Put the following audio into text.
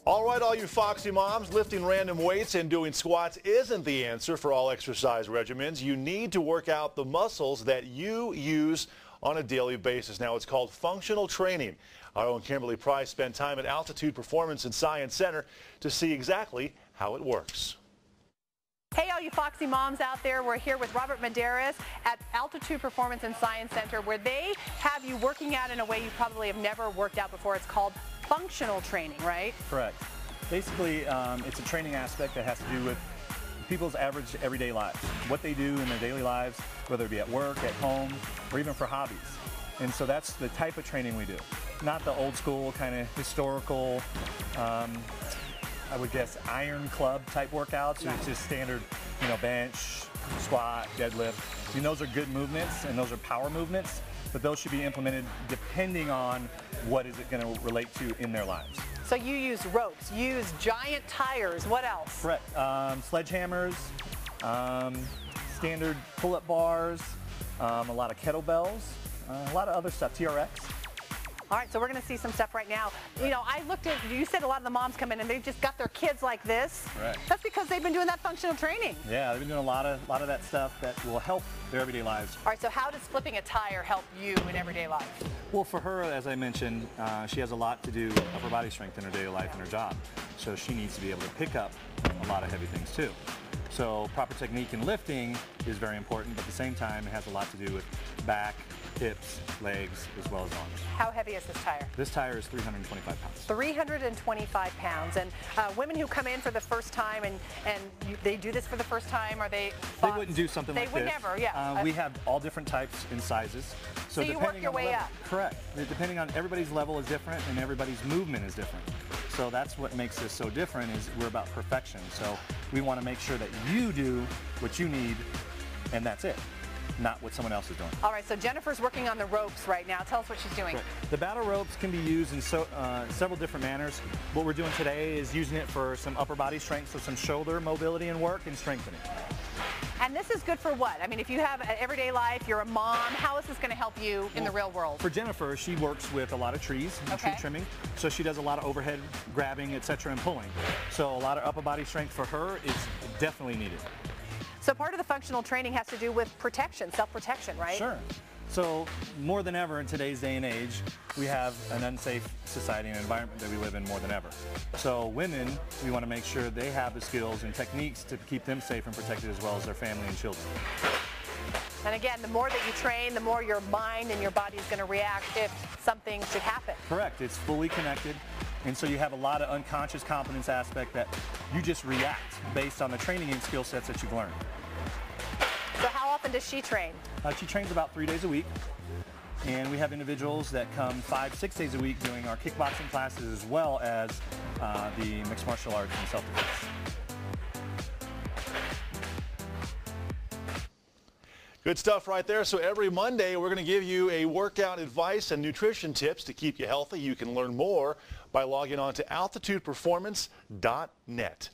All right, all you Foxy moms, lifting random weights and doing squats isn't the answer for all exercise regimens. You need to work out the muscles that you use on a daily basis. Now, it's called functional training. Our own Kimberly Price spent time at Altitude Performance and Science Center to see exactly how it works. Hey, all you Foxy moms out there, we're here with Robert Medeiros at Altitude Performance and Science Center, where they have you working out in a way you probably have never worked out before. It's called functional training, right? Correct. Basically, it's a training aspect that has to do with people's average everyday lives, what they do in their daily lives, whether it be at work, at home, or even for hobbies. And so that's the type of training we do. Not the old school kind of historical, I would guess, iron club type workouts. So it's just standard, bench, squat, deadlift. And those are good movements and those are power movements, but those should be implemented depending on what is it going to relate to in their lives. So you use ropes, you use giant tires, what else? Correct. Sledgehammers, standard pull-up bars, a lot of kettlebells, a lot of other stuff, TRX. All right, so we're going to see some stuff right now. I looked at, you said a lot of the moms come in and they've just got their kids like this. Right. That's because they've been doing that functional training. Yeah, they've been doing a lot of that stuff that will help their everyday lives. All right, so how does flipping a tire help you in everyday life? Well, for her, as I mentioned, she has a lot to do with upper body strength in her daily life and her job. So she needs to be able to pick up a lot of heavy things too. So proper technique in lifting is very important, but at the same time, it has a lot to do with back, hips, legs, as well as arms. How heavy is this tire? This tire is 325 pounds. 325 pounds. And women who come in for the first time and they do this for the first time, are they? They wouldn't do something like this. They would never, yeah. We have all different types and sizes. So you work your way up. Correct. Depending on everybody's level is different and everybody's movement is different. So that's what makes this so different, is we're about perfection. So we want to make sure that you do what you need and that's it, not what someone else is doing. All right, so Jennifer's working on the ropes right now. Tell us what she's doing. Correct. The battle ropes can be used in several different manners. What we're doing today is using it for some upper body strength, so some shoulder mobility and work and strengthening. And this is good for what? I mean, if you have an everyday life, you're a mom, how is this going to help you in the real world? For Jennifer, she works with a lot of trees and tree trimming, so she does a lot of overhead grabbing, etc., and pulling. So a lot of upper body strength for her is definitely needed. So part of the functional training has to do with protection, self-protection, right? Sure. So more than ever in today's day and age, we have an unsafe society and environment that we live in more than ever. So women, we want to make sure they have the skills and techniques to keep them safe and protected, as well as their family and children. And again, the more that you train, the more your mind and your body is going to react if something should happen. Correct. It's fully connected. And so you have a lot of unconscious competence aspect that you just react based on the training and skill sets that you've learned. So how often does she train? She trains about 3 days a week. And we have individuals that come 5-6 days a week doing our kickboxing classes, as well as the mixed martial arts and self-defense. Good stuff right there. So every Monday, we're going to give you a workout advice and nutrition tips to keep you healthy. You can learn more by logging on to altitudeperformance.net.